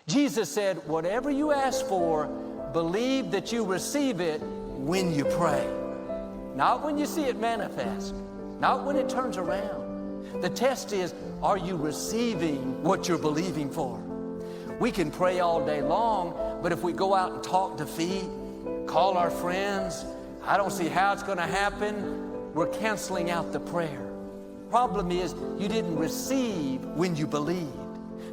Jesus said, whatever you ask for, believe that you receive it when you pray. Not when you see it manifest, not when it turns around. The test is, are you receiving what you're believing for? We can pray all day long, but if we go out and talk defeat, call our friends, I don't see how it's going to happen, we're canceling out the prayer. Problem is, you didn't receive when you believed.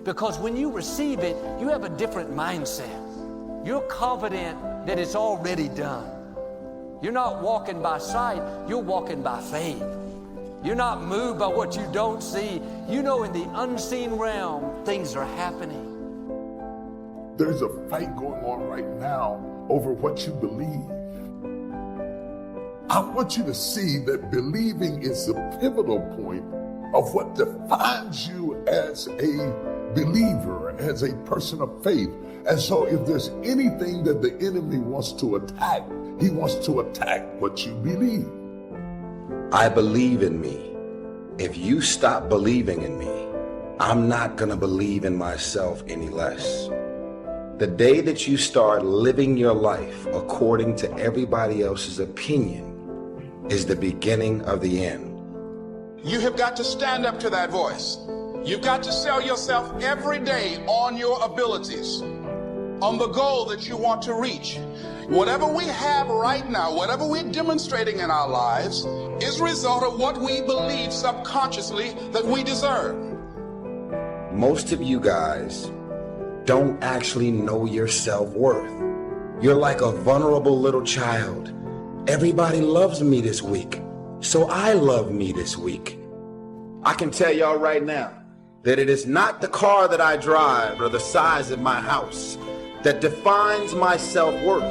Because when you receive it, you have a different mindset. You're confident that it's already done. You're not walking by sight, you're walking by faith. You're not moved by what you don't see. You know in the unseen realm, things are happening. There's a fight going on right now over what you believe. I want you to see that believing is the pivotal point of what defines you as a believer, as a person of faith. And so if there's anything that the enemy wants to attack, he wants to attack what you believe. I believe in me. If you stop believing in me, I'm not going to believe in myself any less. The day that you start living your life according to everybody else's opinion is the beginning of the end. You have got to stand up to that voice. You've got to sell yourself every day on your abilities, on the goal that you want to reach. Whatever we have right now, whatever we're demonstrating in our lives, is a result of what we believe subconsciously that we deserve. Most of you guys don't actually know your self-worth. You're like a vulnerable little child. Everybody loves me this week, so I love me this week. I can tell y'all right now that it is not the car that I drive or the size of my house that defines my self-worth.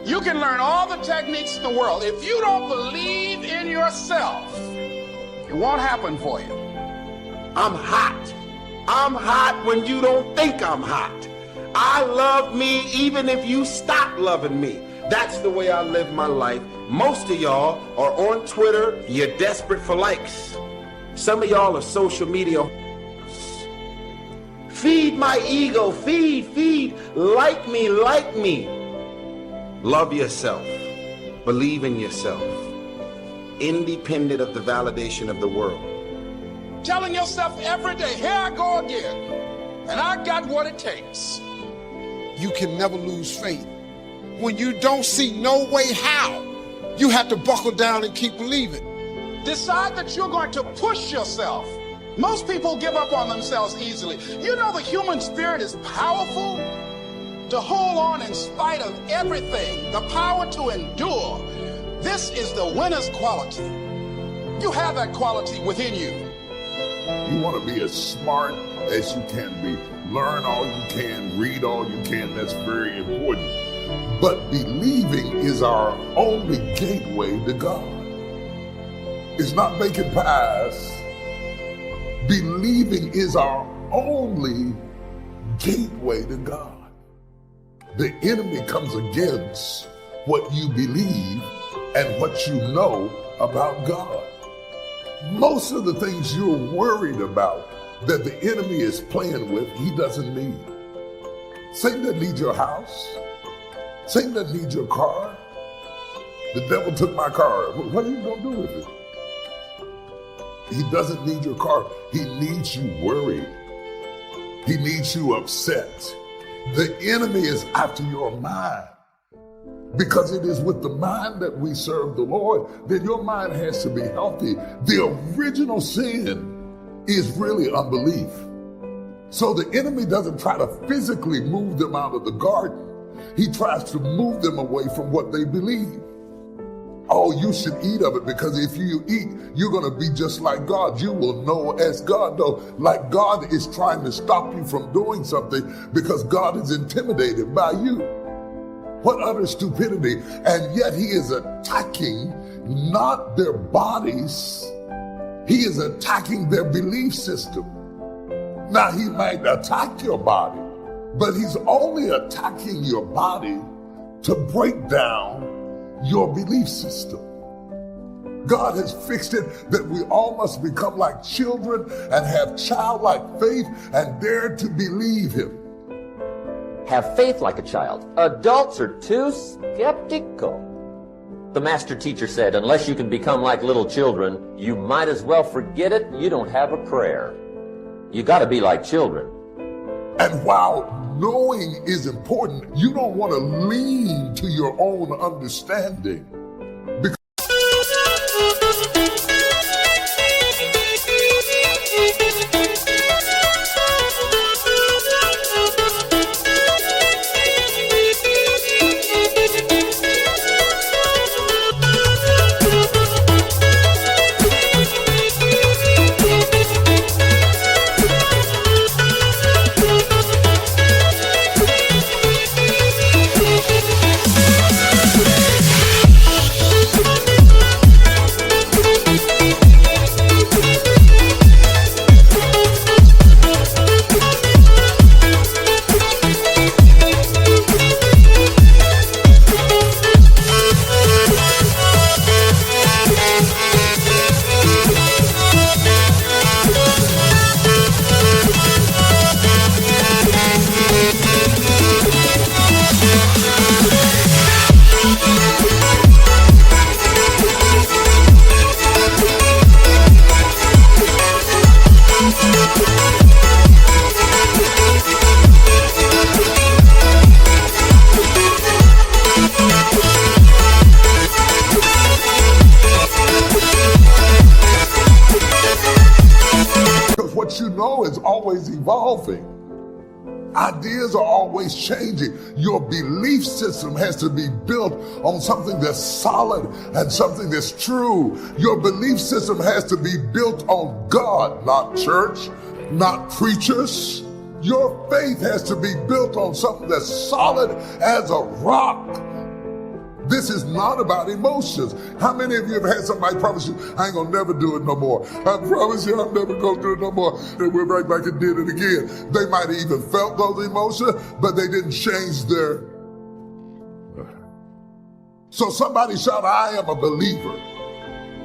You can learn all the techniques in the world. If you don't believe in yourself, it won't happen for you. I'm hot. I'm hot when you don't think I'm hot. I love me even if you stop loving me. That's the way I live my life. Most of y'all are on Twitter. You're desperate for likes. Some of y'all are social media. Feed my ego. Feed. Like me. Love yourself. Believe in yourself. Independent of the validation of the world. Telling yourself every day, here I go again, and I got what it takes. You can never lose faith. When you don't see no way how, you have to buckle down and keep believing. Decide that you're going to push yourself. Most people give up on themselves easily. You know the human spirit is powerful. To hold on in spite of everything, the power to endure. This is the winner's quality. You have that quality within you. You want to be as smart as you can be. Learn all you can, read all you can. That's very important. But believing is our only gateway to God. It's not making pies. Believing is our only gateway to God. The enemy comes against what you believe and what you know about God. Most of the things you're worried about that the enemy is playing with, he doesn't need. Satan doesn't need your house. Satan doesn't need your car. The devil took my car. What are you going to do with it? He doesn't need your car. He needs you worried. He needs you upset. The enemy is after your mind. Because it is with the mind that we serve the Lord, then your mind has to be healthy. The original sin is really unbelief. So the enemy doesn't try to physically move them out of the garden. He tries to move them away from what they believe. Oh, you should eat of it because if you eat, you're going to be just like God. You will know as God knows. Like God is trying to stop you from doing something because God is intimidated by you. What utter stupidity. And yet he is attacking not their bodies. He is attacking their belief system. Now he might attack your body, but he's only attacking your body to break down your belief system. God has fixed it that we all must become like children and have childlike faith and dare to believe him. Have faith like a child. Adults are too skeptical. The master teacher said, unless you can become like little children, you might as well forget it. You don't have a prayer. You got to be like children. And while knowing is important, you don't want to lean to your own understanding. What you know is always evolving. Ideas are always changing. Your belief system has to be built on something that's solid and something that's true. Your belief system has to be built on God, not church, not preachers. Your faith has to be built on something that's solid as a rock. This is not about emotions. How many of you have had somebody promise you, I ain't gonna never do it no more? I promise you I'm never gonna do it no more. They went right back and did it again. They might have even felt those emotions, but they didn't change their... So somebody shout, I am a believer.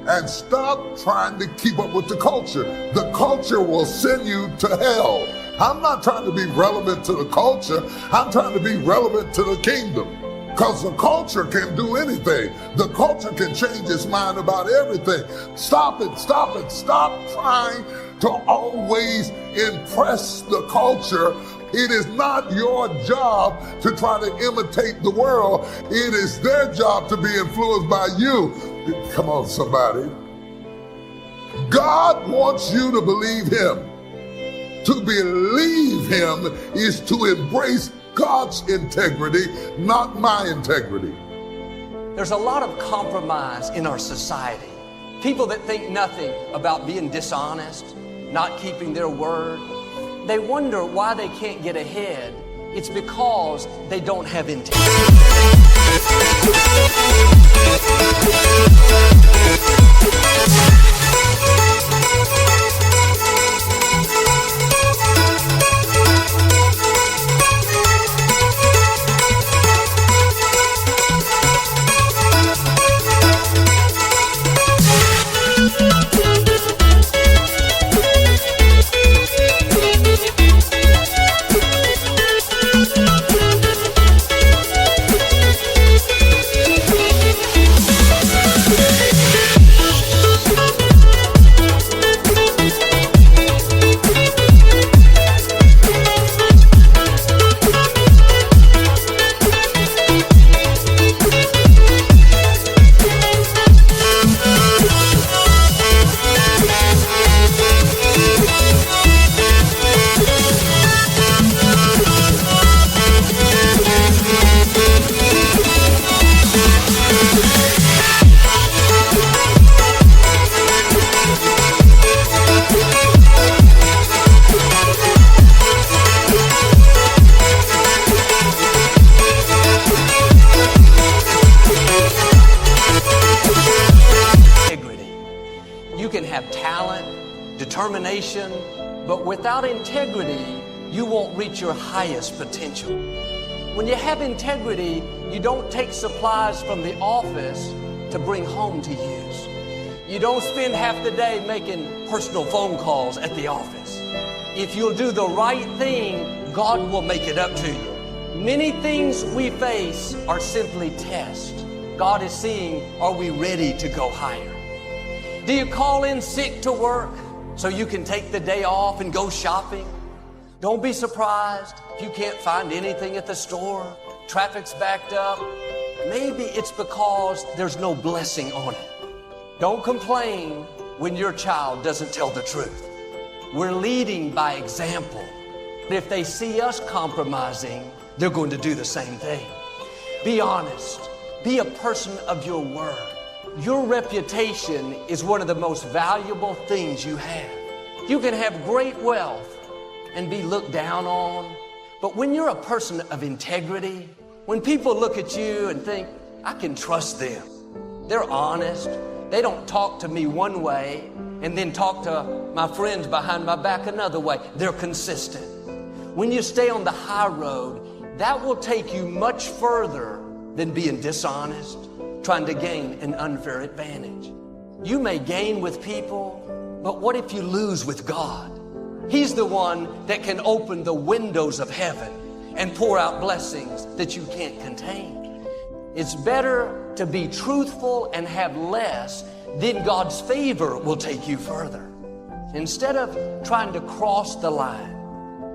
And stop trying to keep up with the culture. The culture will send you to hell. I'm not trying to be relevant to the culture. I'm trying to be relevant to the kingdom. Because the culture can do anything. The culture can change its mind about everything. Stop it, stop it. Stop trying to always impress the culture. It is not your job to try to imitate the world. It is their job to be influenced by you. Come on, somebody. God wants you to believe Him. To believe Him is to embrace God's integrity, not my integrity. There's a lot of compromise in our society. People that think nothing about being dishonest, not keeping their word. They wonder why they can't get ahead. It's because they don't have integrity. Determination, but without integrity, you won't reach your highest potential. When you have integrity, you don't take supplies from the office to bring home to use. You don't spend half the day making personal phone calls at the office. If you'll do the right thing, God will make it up to you. Many things we face are simply tests. God is seeing, are we ready to go higher? Do you call in sick to work so you can take the day off and go shopping? Don't be surprised if you can't find anything at the store, traffic's backed up. Maybe it's because there's no blessing on it. Don't complain when your child doesn't tell the truth. We're leading by example. If they see us compromising, they're going to do the same thing. Be honest. Be a person of your word. Your reputation is one of the most valuable things you have. You can have great wealth and be looked down on, but when you're a person of integrity, when people look at you and think, I can trust them, they're honest, they don't talk to me one way and then talk to my friends behind my back another way, they're consistent. When you stay on the high road, that will take you much further than being dishonest, trying to gain an unfair advantage. You may gain with people, but what if you lose with God? He's the one that can open the windows of heaven and pour out blessings that you can't contain. It's better to be truthful and have less, then God's favor will take you further. Instead of trying to cross the line,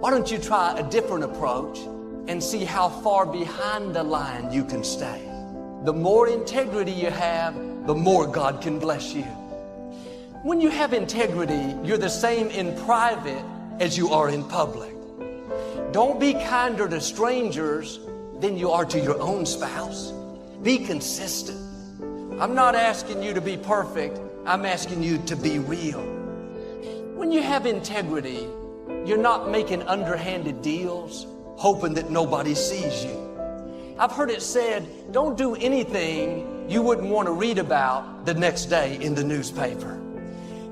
why don't you try a different approach and see how far behind the line you can stay? The more integrity you have, the more God can bless you. When you have integrity, you're the same in private as you are in public. Don't be kinder to strangers than you are to your own spouse. Be consistent. I'm not asking you to be perfect. I'm asking you to be real. When you have integrity, you're not making underhanded deals, hoping that nobody sees you. I've heard it said, don't do anything you wouldn't want to read about the next day in the newspaper.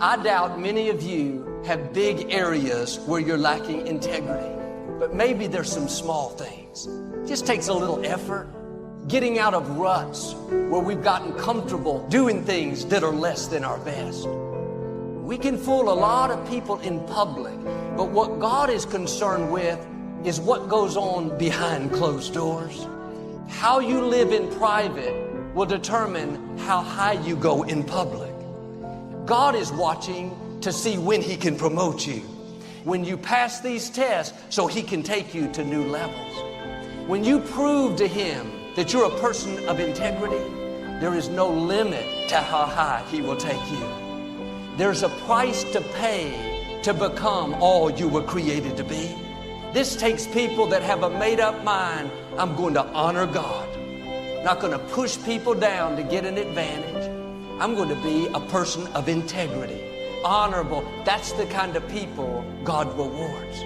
I doubt many of you have big areas where you're lacking integrity, but maybe there's some small things. It just takes a little effort, getting out of ruts where we've gotten comfortable doing things that are less than our best. We can fool a lot of people in public, but what God is concerned with is what goes on behind closed doors. How you live in private will determine how high you go in public. God is watching to see when He can promote you, when you pass these tests so He can take you to new levels. When you prove to Him that you're a person of integrity, there is no limit to how high He will take you. There's a price to pay to become all you were created to be. This takes people that have a made-up mind. I'm going to honor God. Not going to push people down to get an advantage. I'm going to be a person of integrity, honorable. That's the kind of people God rewards.